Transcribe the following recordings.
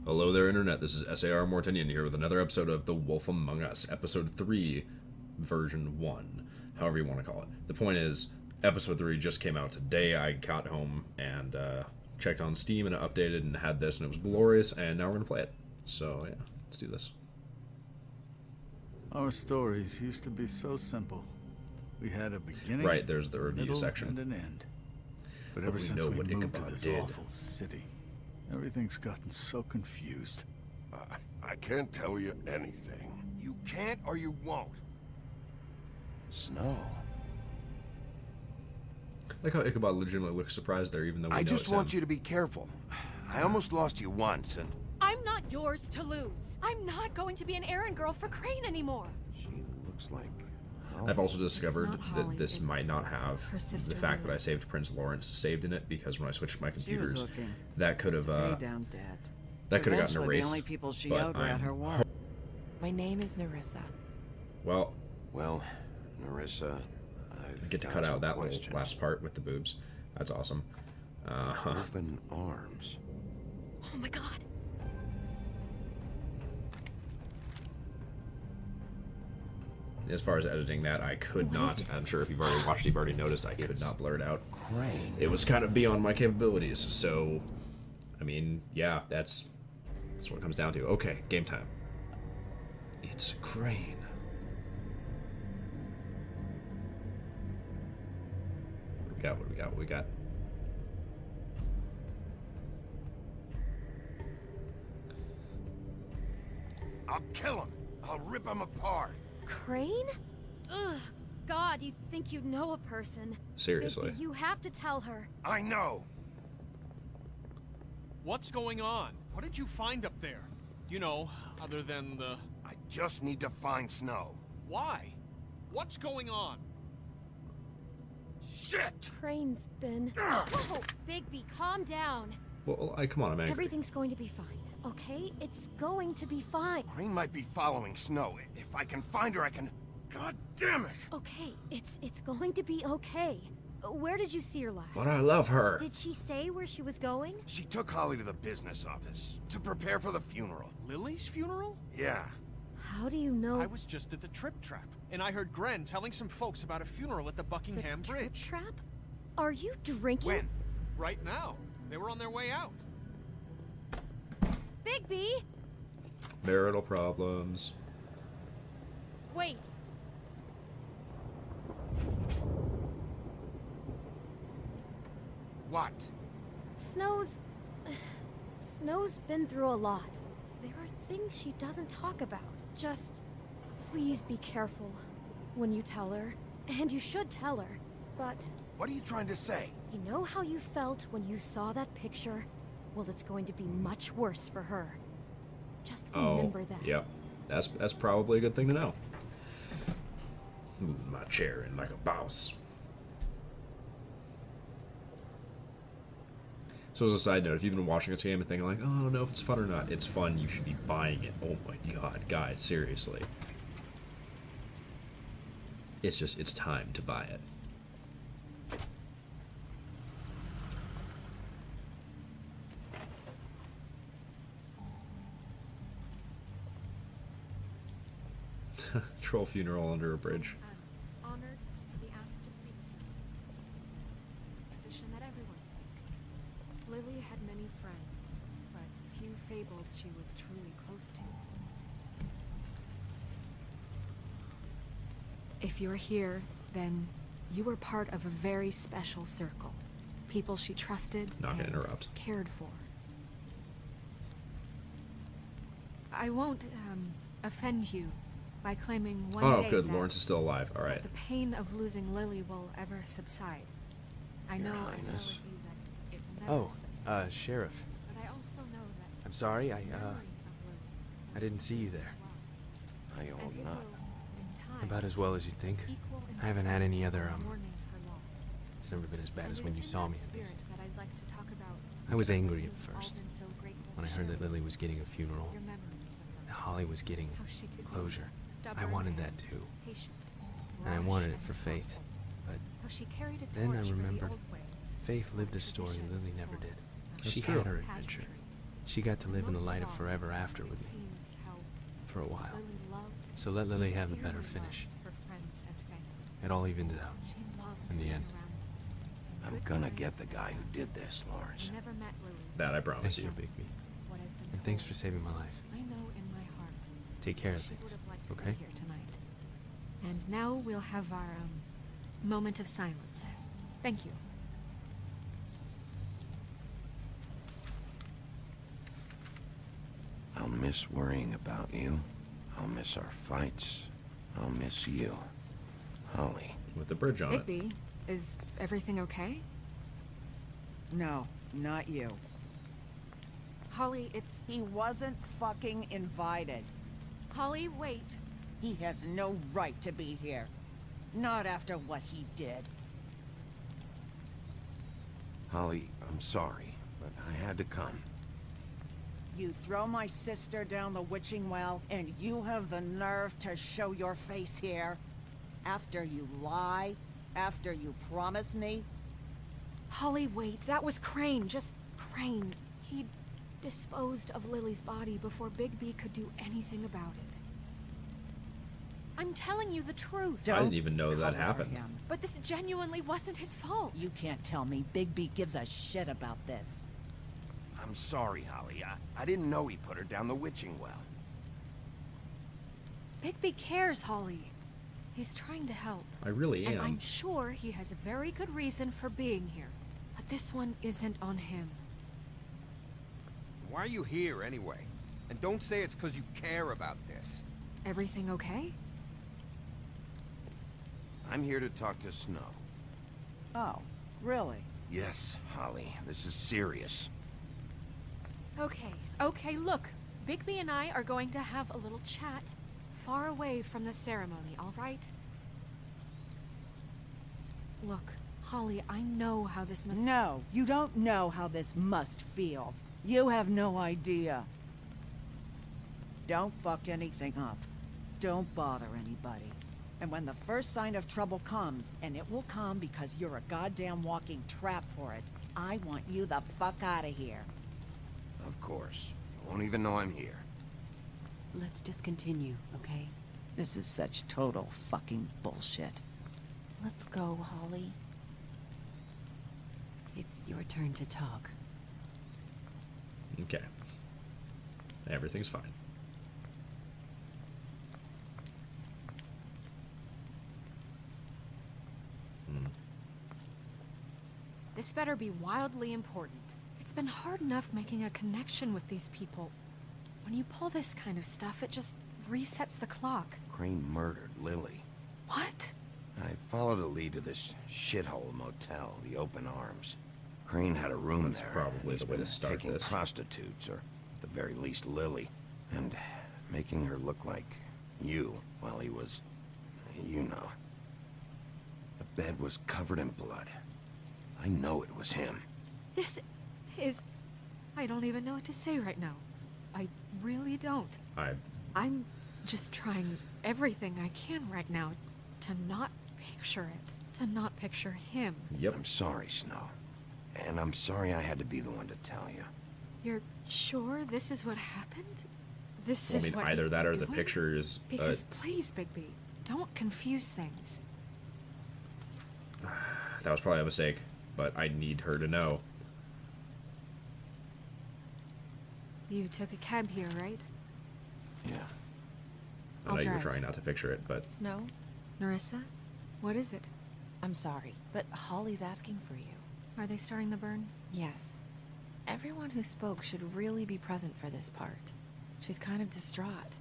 Hello there, Internet. This is SAR Mortinian here with another episode of The Wolf Among Us, Episode 3, Version 1, however you want to call it. The point is, Episode 3 just came out today. I got home and checked on Steam and it updated and had this, and it was glorious, and now we're going to play it. So, yeah, let's do this. Our stories used to be so simple. We had a beginning, right, there's the review section, and an end. But ever since we moved to this awful city, everything's gotten so confused. I can't tell you anything. You can't or you won't. Snow. Like how Ichabod legitimately looks surprised there, even though we know I just it's want him. you to be careful. I almost lost you once, and... I'm not yours to lose. I'm not going to be an errand girl for Crane anymore. She looks like... I've also discovered Holly, that this might not have the fact that I saved Prince Lawrence saved in it, because when I switched my computers, that could have gotten erased. The only people she owed were at her wall. My name is Nerissa. Well, Nerissa, I get to cut out that little last part with the boobs. That's awesome. Open arms. Oh my god. As far as editing that, I could not. I'm sure if you've already watched, you've already noticed I could not blur it out. Crane. It was kind of beyond my capabilities. So, I mean, yeah, that's what it comes down to. Okay, game time. It's Crane. What do we got? I'll kill him. I'll rip him apart. Crane? Ugh. God, you think you know a person. Seriously. Bigby, you have to tell her. I know. What's going on? What did you find up there? You know, other than the... I just need to find Snow. Why? What's going on? Shit! Crane's been... Whoa! Bigby, calm down. Well, come on, I'm angry. Everything's going to be fine, okay? It's going to be fine. Crane might be following Snow. If I can find her, I can... God damn it! Okay, it's going to be okay. Where did you see her last? But I love her. Did she say where she was going? She took Holly to the business office to prepare for the funeral. Lily's funeral? Yeah. How do you know? I was just at the Trip Trap, and I heard Gren telling some folks about a funeral at the Buckingham Bridge. Trip Trap? Are you drinking? When? Right now. They were on their way out. Bigby! Marital problems. Wait. What? Snow's been through a lot. There are things she doesn't talk about. Just please be careful when you tell her. And you should tell her. But What are you trying to say? you know how you felt when you saw that picture? Well, it's going to be much worse for her. Just remember that. Yep. That's probably a good thing to know. Moving my chair in like a boss. So as a side note, if you've been watching this game and thinking like, oh, I don't know if it's fun or not, it's fun. You should be buying it. Oh my god, guys, seriously. It's time to buy it. Troll funeral under a bridge. I'm honored to be asked to speak to you. It's tradition that everyone speak. Lily had many friends, but few fables she was truly close to. If you're here, then you were part of a very special circle. People she trusted Not gonna and interrupt. cared for. I won't offend you by claiming one Oh, day good. that Lawrence is still alive. All right. the pain of losing Lily will ever subside. I know as well as you that it will never subside. Sheriff. But I also know that I'm sorry, the memory of Lily I didn't see you there. I and hope it not. will, in time, About as well as you'd think. equal in I haven't had any strength other, to mourning her loss. It's never been as bad And as when you it's in saw that me, at spirit least. that I'd like to talk about I was angry you've at all first, been so grateful when I to heard share that Lily was getting a funeral, your memories of that her. Holly was getting How she could be closure. I stubborn wanted and that too, patient, and I rash wanted it and for Faith. thoughtful. But How she carried a then I torch for the remembered old ways, Faith lived a tradition story Lily never did. That's She true. had her adventure. She got to live in the light of forever after with me. For a while. So let Lily have a better finish. It all evened out. In the end. I'm gonna get the guy who did this, Lawrence. That I promise Thank you, you. Bigby. And thanks for saving my life. I know in my heart. Take care of She would things, have liked to be okay? here tonight. And now we'll have our moment of silence. Thank you. I'll miss worrying about you. I'll miss our fights. I'll miss you. Holly. With the bridge on it. Bigby, is everything okay? No, not you. Holly, it's... He wasn't fucking invited. Holly, wait. He has no right to be here. Not after what he did. Holly, I'm sorry, but I had to come. You throw my sister down the witching well, and you have the nerve to show your face here? After you lie? After you promise me? Holly, wait. That was Crane. Just Crane. He disposed of Lily's body before Bigby could do anything about it. I'm telling you the truth. I didn't even know that cover happened. him. But this genuinely wasn't his fault. You can't tell me Bigby gives a shit about this. I'm sorry, Holly. I didn't know he put her down the witching well. Bigby cares, Holly. He's trying to help. I really am. And I'm sure he has a very good reason for being here. But this one isn't on him. Why are you here, anyway? And don't say it's because you care about this. Everything okay? I'm here to talk to Snow. Oh, really? Yes, Holly, this is serious. Okay, look. Bigby and I are going to have a little chat far away from the ceremony, all right? Look, Holly, I know how this must... No, you don't know how this must feel. You have no idea. Don't fuck anything up. Don't bother anybody. And when the first sign of trouble comes, and it will come because you're a goddamn walking trap for it, I want you the fuck out of here. Of course. You won't even know I'm here. Let's just continue, okay? This is such total fucking bullshit. Let's go, Holly. It's your turn to talk. Okay. Everything's fine. This better be wildly important. It's been hard enough making a connection with these people. When you pull this kind of stuff, it just resets the clock. Crane murdered Lily. What? I followed a lead to this shithole motel, the Open Arms. Crane had a room That's there. probably He's the way been to start taking this. prostitutes, or at the very least Lily, and making her look like you while he was, you know. The bed was covered in blood. I know it was him. This is... I don't even know what to say right now. I really don't. I'm just trying everything I can right now to not picture it. To not picture him. Yep. I'm sorry, Snow. And I'm sorry I had to be the one to tell you. You're sure this is what happened? This Well, is I mean, what either he's that or been the doing? pictures. Because please, Bigby, don't confuse things. That was probably a mistake, but I need her to know. You took a cab here, right? Yeah. I I'll know you were drive. trying not to picture it, but Snow, Narissa? What is it? I'm sorry, but Holly's asking for you. Are they starting the burn? Yes. Everyone who spoke should really be present for this part. She's kind of distraught.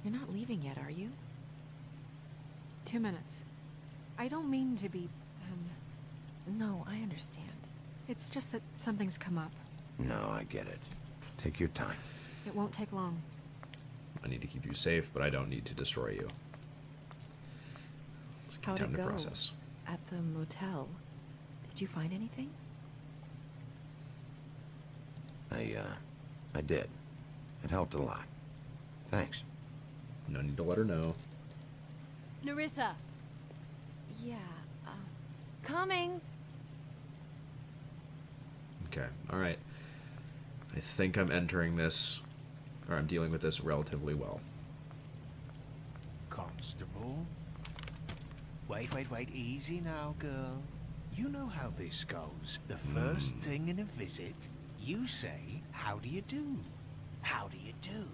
You're not leaving yet, are you? 2 minutes. I don't mean to be, No, I understand. It's just that something's come up. No, I get it. Take your time. It won't take long. I need to keep you safe, but I don't need to destroy you. Just How'd time it to go? process. At the motel, did you find anything? I did. It helped a lot. Thanks. No need to let her know. Narissa! Yeah, coming. Okay, alright. I think I'm entering this, or I'm dealing with this relatively well. Constable? Wait, easy now, girl. You know how this goes. The first thing in a visit, you say, how do you do? How do you do?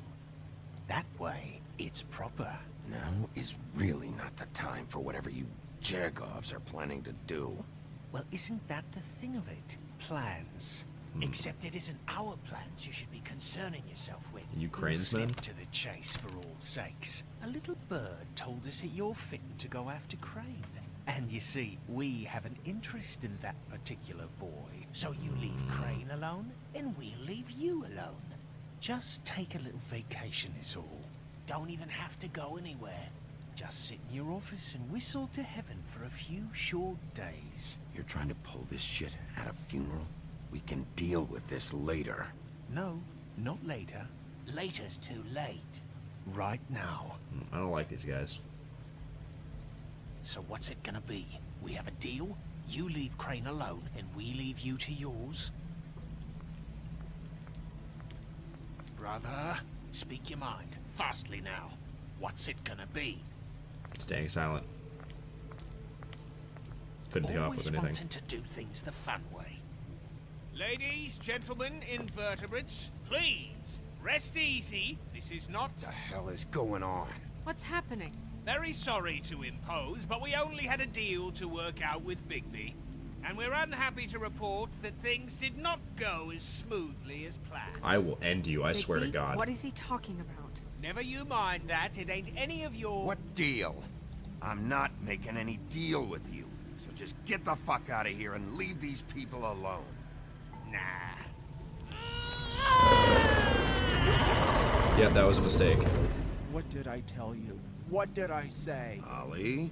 That way, it's proper. Now is really not the time for whatever you Jergovs are planning to do. Well, isn't that the thing of it? Plans. Except it isn't our plans you should be concerning yourself with. Ukraine's We'll men? step to the chase for all sakes. A little bird told us that you're fitting to go after Crane. And you see, we have an interest in that particular boy. So you leave Crane alone, and we'll leave you alone. Just take a little vacation is all. Don't even have to go anywhere. Just sit in your office and whistle to heaven for a few short days. You're trying to pull this shit at a funeral? We can deal with this later. No, not later. Later's too late. Right now. I don't like these guys. So what's it gonna be? We have a deal? You leave Crane alone, and we leave you to yours? Brother, speak your mind. Fastly now. What's it gonna be? Staying silent. Couldn't come up with anything. Always wanting to do things the fun way. Ladies, gentlemen, invertebrates, please, rest easy. This is not... What the hell is going on? What's happening? Very sorry to impose, but we only had a deal to work out with Bigby. And we're unhappy to report that things did not go as smoothly as planned. I will end you, I swear to God. What is he talking about? Never you mind that. It ain't any of your... What deal? I'm not making any deal with you. So just get the fuck out of here and leave these people alone. Nah. Yeah, that was a mistake. What did I tell you? What did I say? Ollie?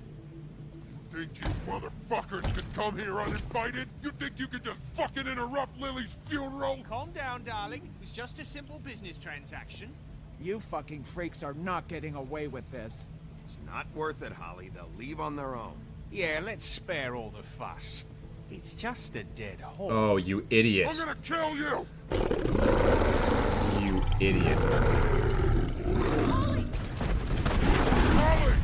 Think you motherfuckers could come here uninvited? You think you could just fucking interrupt Lily's funeral? Calm down, darling. It was just a simple business transaction. You fucking freaks are not getting away with this. It's not worth it, Holly. They'll leave on their own. Yeah, let's spare all the fuss. It's just a dead horse. Oh, you idiot. I'm gonna kill you! You idiot. Holly!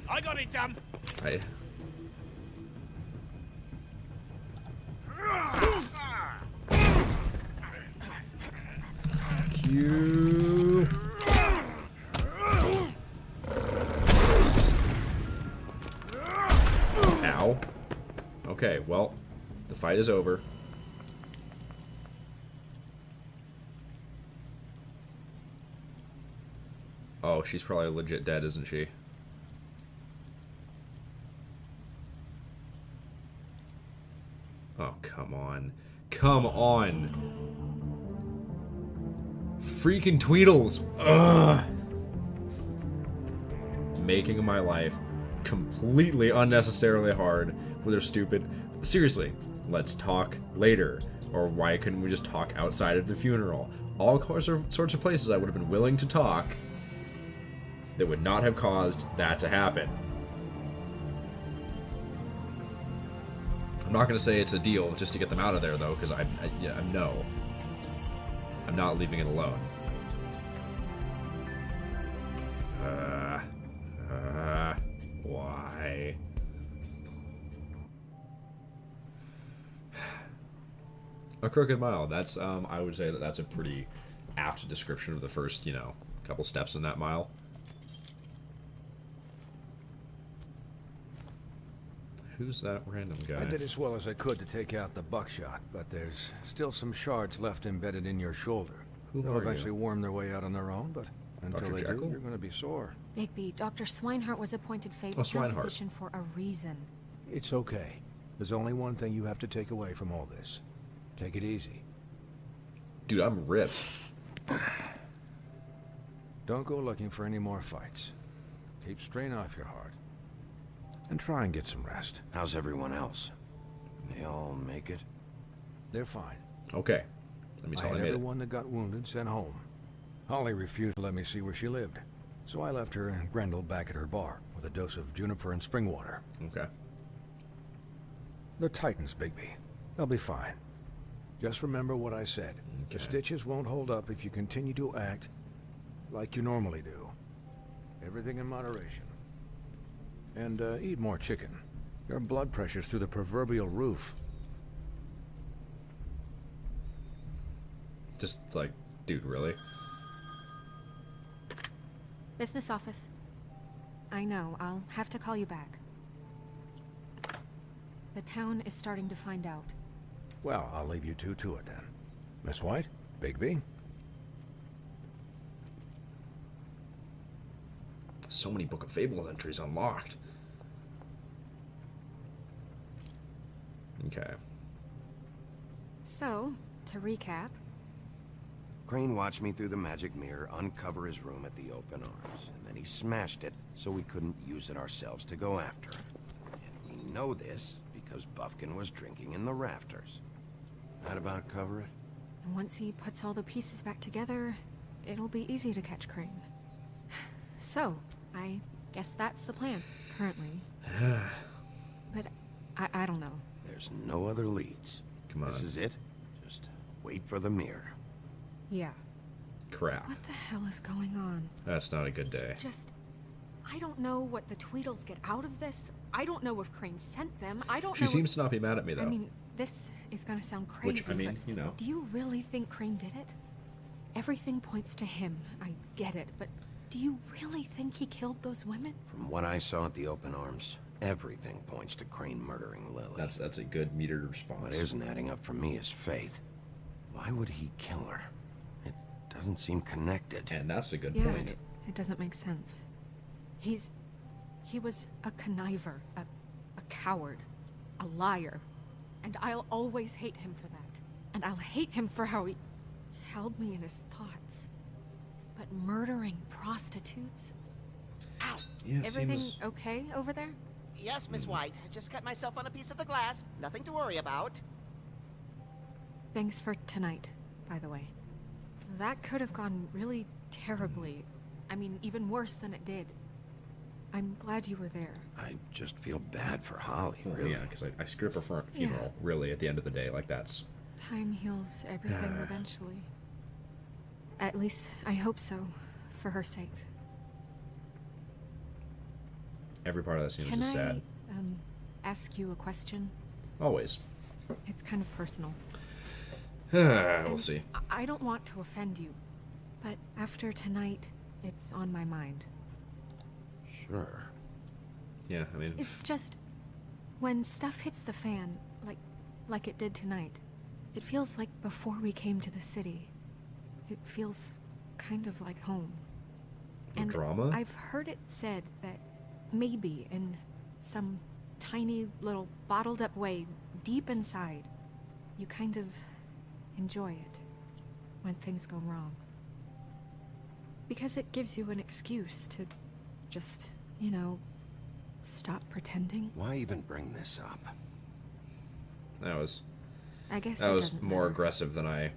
I got it done. Q. Ow. Okay, well, the fight is over. Oh, she's probably legit dead, isn't she? Oh, come on. Come on. Freaking Tweedles. Ugh. Making my life completely unnecessarily hard with their stupid... Seriously, let's talk later. Or why couldn't we just talk outside of the funeral? All sorts of places I would have been willing to talk that would not have caused that to happen. I'm not going to say it's a deal just to get them out of there, though, because no. I'm not leaving it alone. Why? A crooked mile. That's, I would say that's a pretty apt description of the first, couple steps in that mile. Who's that random guy? I did as well as I could to take out the buckshot, but there's still some shards left embedded in your shoulder. They'll eventually worm their way out on their own, but until they do, you're going to be sore. Bigby, Dr. Swinehart was appointed Fabletown physician for a reason. It's okay. There's only one thing you have to take away from all this. Take it easy. Dude, I'm ripped. Don't go looking for any more fights. Keep strain off your heart. And try and get some rest. How's everyone else? They all make it? They're fine. Okay. Let me tell you. I had everyone that got wounded sent home. Holly refused to let me see where she lived. So I left her and Grendel back at her bar with a dose of juniper and spring water. Okay. They're Titans, Bigby. They'll be fine. Just remember what I said. Okay. The stitches won't hold up if you continue to act like you normally do. Everything in moderation. And eat more chicken. Your blood pressure's through the proverbial roof. Just like, dude, really? Business office. I know, I'll have to call you back. The town is starting to find out. Well, I'll leave you two to it then. Miss White? Bigby? So many Book of Fables entries unlocked. Okay. So, to recap... Crane watched me through the magic mirror uncover his room at the open arms, and then he smashed it so we couldn't use it ourselves to go after him. And we know this because Buffkin was drinking in the rafters. That about cover it? And once he puts all the pieces back together, it'll be easy to catch Crane. So, I guess that's the plan, currently. But I don't know. There's no other leads. Come on. This is it. Just wait for the mirror. Yeah. Crap. What the hell is going on? That's not a good day. I don't know what the Tweedles get out of this. I don't know if Crane sent them. I don't know. She seems to not be mad at me, though. I mean, this is gonna sound crazy. Which, I mean, you know. Do you really think Crane did it? Everything points to him. I get it, but do you really think he killed those women? From what I saw at the open arms, everything points to Crane murdering Lily. That's a good metered response. What isn't adding up for me is Faith. Why would he kill her? It doesn't seem connected. And that's a good Yeah, point. it doesn't make sense. He was a conniver, a coward, a liar, and I'll always hate him for that. And I'll hate him for how he held me in his thoughts. But murdering prostitutes? Ow! Yeah, Everything okay over there? Yes, Miss White. I just cut myself on a piece of the glass. Nothing to worry about. Thanks for tonight, by the way. That could have gone really terribly. I mean, even worse than it did. I'm glad you were there. I just feel bad for Holly, Well, really. yeah, because I screwed up her funeral, really, at the end of the day. Like, that's... Time heals everything eventually. At least, I hope so, for her sake. Every part of that scene Can was just sad. I ask you a question? Always. It's kind of personal. We'll see. I don't want to offend you, but after tonight, it's on my mind. Sure. Yeah, I mean... It's just, when stuff hits the fan, like it did tonight, it feels like before we came to the city. It feels kind of like home. And drama? I've heard it said that maybe in some tiny little bottled up way, deep inside, you kind of enjoy it when things go wrong. Because it gives you an excuse to just, you know, stop pretending. Why even bring this up? That was... I guess that it was doesn't more matter. aggressive than I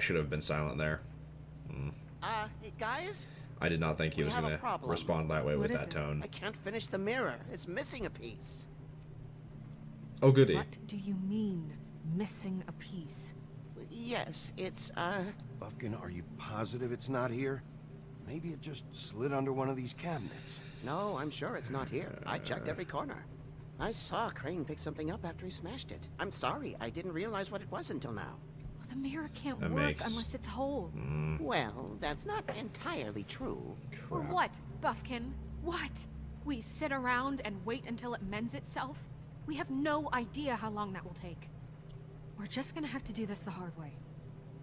should have been silent there. Hey, guys? I did not think he We was have a going to problem. respond that way What with is that it? tone. I can't finish the mirror. It's missing a piece. Oh, goody. What do you mean, missing a piece? Yes, it's, Buffkin, are you positive it's not here? Maybe it just slid under one of these cabinets. No, I'm sure it's not here. I checked every corner. I saw Crane pick something up after he smashed it. I'm sorry, I didn't realize what it was until now. Well, the mirror can't That work makes- unless it's whole. Well, that's not entirely true. Or what, Buffkin? What? We sit around and wait until it mends itself? We have no idea how long that will take. We're just gonna have to do this the hard way.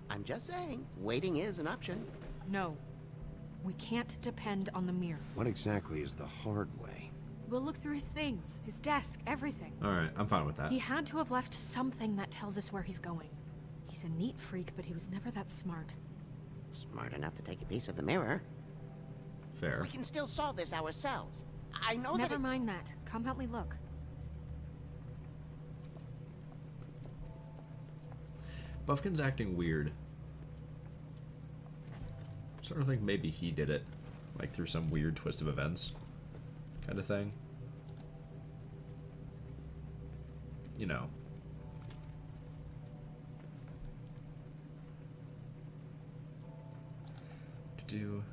I'm just saying, waiting is an option. No. We can't depend on the mirror. What exactly is the hard way? We'll look through his things, his desk, everything. Alright, I'm fine with that. He had to have left something that tells us where he's going. He's a neat freak, but he was never that smart. Smart enough to take a piece of the mirror. Fair. We can still solve this ourselves. I know Never that mind that. Come help me look. Buffkin's acting weird. Sort of think maybe he did it, like through some weird twist of events, kind of thing. You know. do.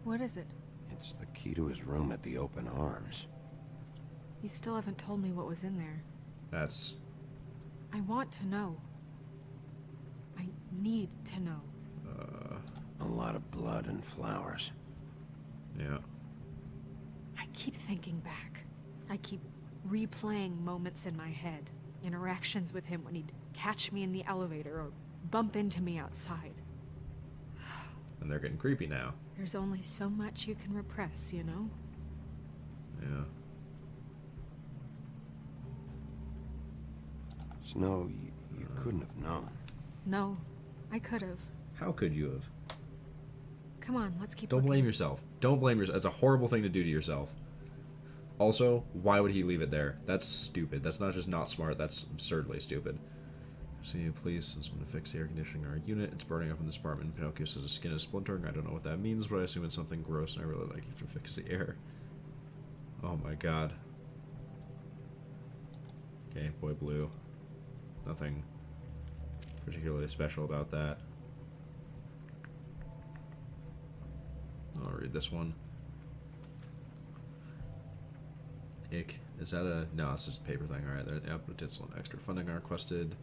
What is it? It's the key to his room at the Open Arms. You still haven't told me what was in there. That's... I want to know. I need to know. A lot of blood and flowers. Yeah. I keep thinking back. I keep replaying moments in my head. Interactions with him when he'd catch me in the elevator or bump into me outside. And they're getting creepy now. There's only so much you can repress, you know? Yeah. Snow, you couldn't have known. No, I could have. How could you have? Come on, let's keep Don't looking. blame yourself. Don't blame yourself. It's a horrible thing to do to yourself. Also, why would he leave it there? That's stupid. That's not just not smart. That's absurdly stupid. See, please, send someone to fix the air conditioning in our unit. It's burning up in this apartment. Pinocchio says his skin is splintering. I don't know what that means, but I assume it's something gross, and I really like you to fix the air. Oh my god. Okay, Boy Blue. Nothing particularly special about that. I'll read this one. Ick. Is that a... No, it's just a paper thing. Alright, there. Yep, it's one extra funding are requested.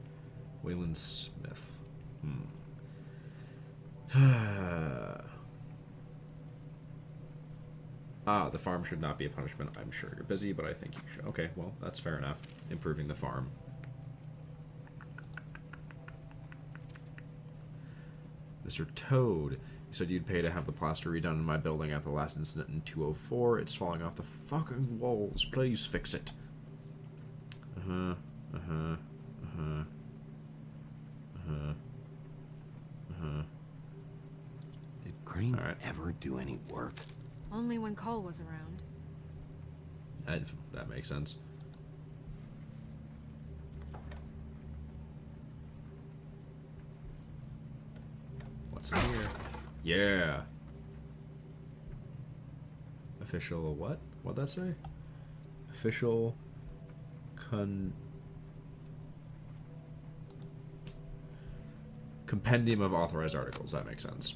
Waylon Smith. The farm should not be a punishment. I'm sure you're busy, but I think you should. Okay, well, that's fair enough. Improving the farm. Mr. Toad, you said you'd pay to have the plaster redone in my building after the last incident in 204. It's falling off the fucking walls. Please fix it. Did Crane ever do any work? Only when Cole was around. That makes sense. What's in here? Yeah. Official what? What'd that say? Official compendium of authorized articles. That makes sense.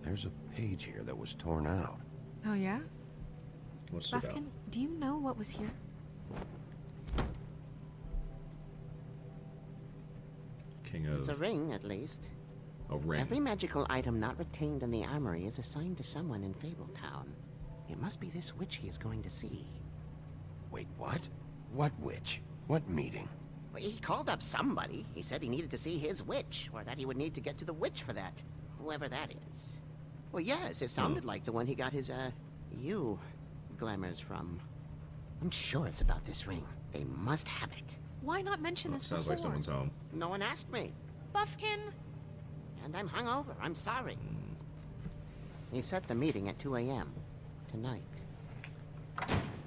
There's a page here that was torn out. Oh, yeah? What's it about? Buffkin, do you know what was here? King of... It's a ring, at least. A ring. Every magical item not retained in the armory is assigned to someone in Fabletown. It must be this witch he is going to see. Wait, what? What witch? What meeting? Well, he called up somebody. He said he needed to see his witch, or that he would need to get to the witch for that. Whoever that is. Well, yes, it sounded like the one he got his, glamours from. I'm sure it's about this ring. They must have it. Why not mention this Sounds before? like someone's home. No one asked me. Buffkin! And I'm hungover. I'm sorry. He set the meeting at 2 a.m. tonight.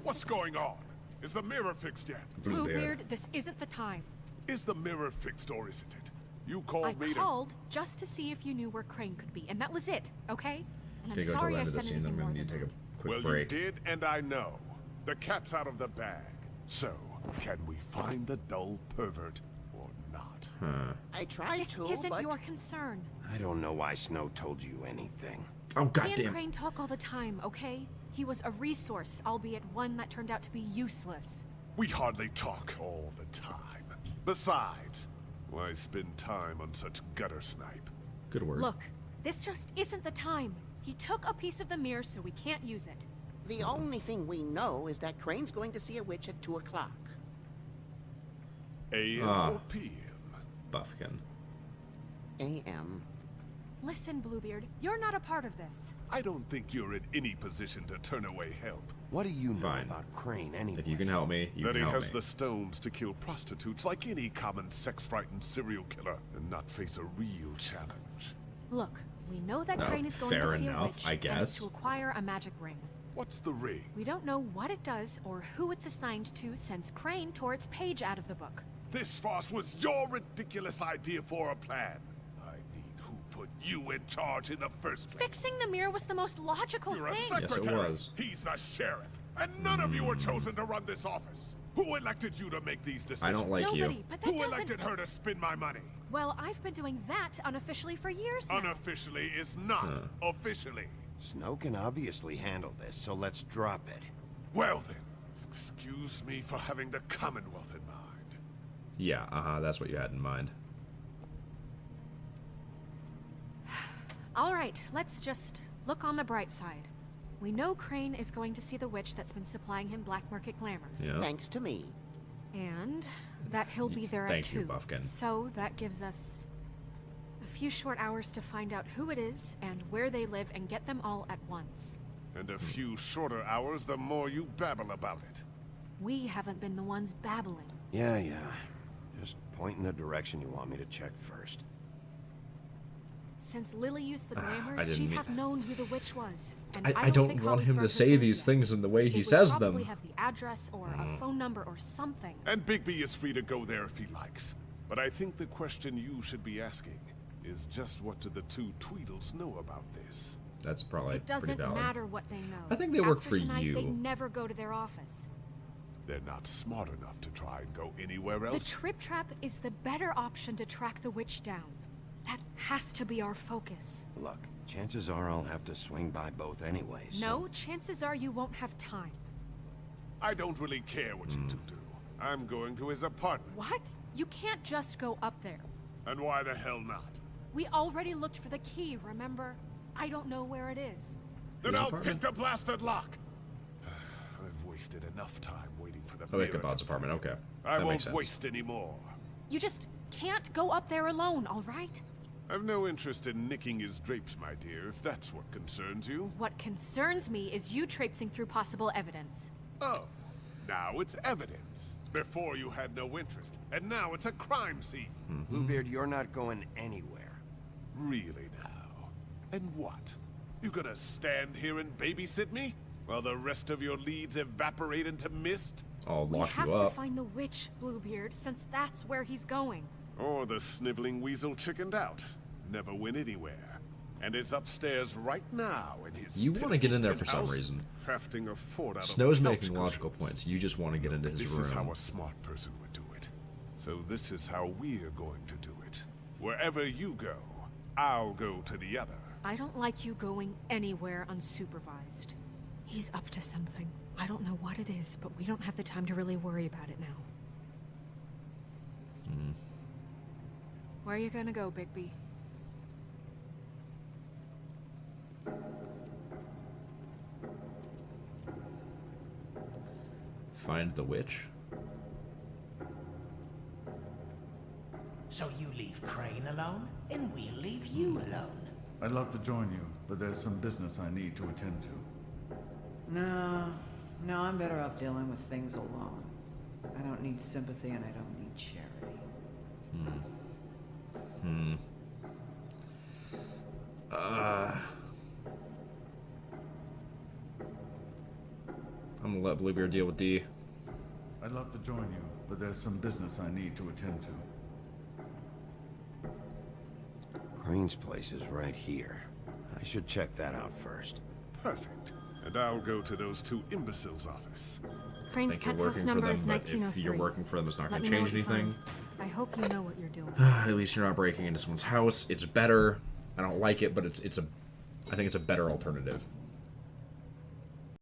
What's going on? Is the mirror fixed yet? Bluebeard, this isn't the time. Is the mirror fixed or isn't it? You called me I called just to see if you knew where Crane could be, and that was it, okay? And I'm Okay, go to sorry the I end of the said scene, then anything we're more gonna need than to take a quick Well, break. you did, and I know. The cat's out of the bag. So, can we find the dull pervert or not? I tried This to, isn't but... your concern. I don't know why Snow told you anything. Oh, He and goddamn. Crane talk all the time, okay? He was a resource, albeit one that turned out to be useless. We hardly talk all the time. Besides, why spend time on such gutter snipe? Good word. Look, this just isn't the time. He took a piece of the mirror, so we can't use it. The only thing we know is that Crane's going to see a witch at 2 o'clock. AM or PM? Buffkin. AM. Listen, Bluebeard, you're not a part of this. I don't think you're in any position to turn away help. What do you know Fine. about Crane anyway? If you can help me, you That can he help has me. the stones to kill prostitutes like any common sex-frightened serial killer and not face a real challenge. Look, we know that Oh, Crane is going fair to see a enough, witch, I and guess. it's to acquire a magic ring. What's the ring? We don't know what it does or who it's assigned to since Crane tore its page out of the book. This farce was your ridiculous idea for a plan. I mean, who put you in charge in the first place? Fixing the mirror was the most logical You're a thing. secretary. Yes, it was. He's the sheriff. And none of you were chosen to run this office. Who elected you to make these decisions? I don't like Nobody, you. But that Who doesn't... elected her to spend my money? Well, I've been doing that unofficially for years now. Unofficially is not officially. Snow can obviously handle this, so let's drop it. Well then, excuse me for having the Commonwealth in mind. Yeah, that's what you had in mind. All right, let's just look on the bright side. We know Crane is going to see the witch that's been supplying him black market glamours. Yeah. Thanks to me. And that he'll be there at 2. Thank you, Buffkin. So that gives us a few short hours to find out who it is and where they live and get them all at once. And a few shorter hours, the more you babble about it. We haven't been the ones babbling. Yeah. Just point in the direction you want me to check first. Since Lily used the glamours, she'd have known who the witch was. And I don't want him to say these things in the way he says them. Probably have the address or a phone number or something. And Bigby is free to go there if he likes. But I think the question you should be asking is just what do the 2 Tweedles know about this? That's probably It doesn't pretty valid. matter what they know. I think they work After for tonight, you. They never go to their office. They're not smart enough to try and go anywhere The else. Trip Trap is the better option to track the witch down. That has to be our focus. Look, chances are I'll have to swing by both anyways. No, chances are you won't have time. I don't really care what you 2 do. I'm going to his apartment. What? You can't just go up there. And why the hell not? We already looked for the key, remember? I don't know where it is. Then His I'll apartment? pick the blasted lock. I've wasted enough time waiting for the Oh, mirror Ichabod's to apartment, fall. okay. I That makes won't sense. waste any more. You just can't go up there alone, all right? I've no interest in nicking his drapes, my dear, if that's what concerns you. What concerns me is you traipsing through possible evidence. Oh, now it's evidence. Before you had no interest, and now it's a crime scene. Bluebeard, you're not going anywhere. Really now? And what? You gonna stand here and babysit me? While the rest of your leads evaporate into mist? I'll We lock have you to up. find the witch, Bluebeard, since that's where he's going. Or the sniveling weasel chickened out. Never went anywhere. And is upstairs right now in his You want to get in there for some penthouse, reason. crafting a fort out Snow's of couch making logical cushions. points. You just want to get into his This room. is how a smart person would do it. So this is how we're going to do it. Wherever you go, I'll go to the other. I don't like you going anywhere unsupervised. He's up to something. I don't know what it is, but we don't have the time to really worry about it now. Where are you gonna go, Bigby? Find the witch? So you leave Crane alone, and we'll leave you alone. I'd love to join you, but there's some business I need to attend to. No, I'm better off dealing with things alone. I don't need sympathy and I don't need charity. I'm gonna let Bluebeard deal with the... I'd love to join you, but there's some business I need to attend to. Crane's place is right here. I should check that out first. Perfect. And I'll go to those 2 imbeciles' office. Crane's think you're penthouse working for number them, is but 1903. if you're working for them, it's not Let going me to know change what you anything. find. I hope you know what you're doing. At least you're not breaking into someone's house. It's better. I don't like it, but it's a... I think it's a better alternative.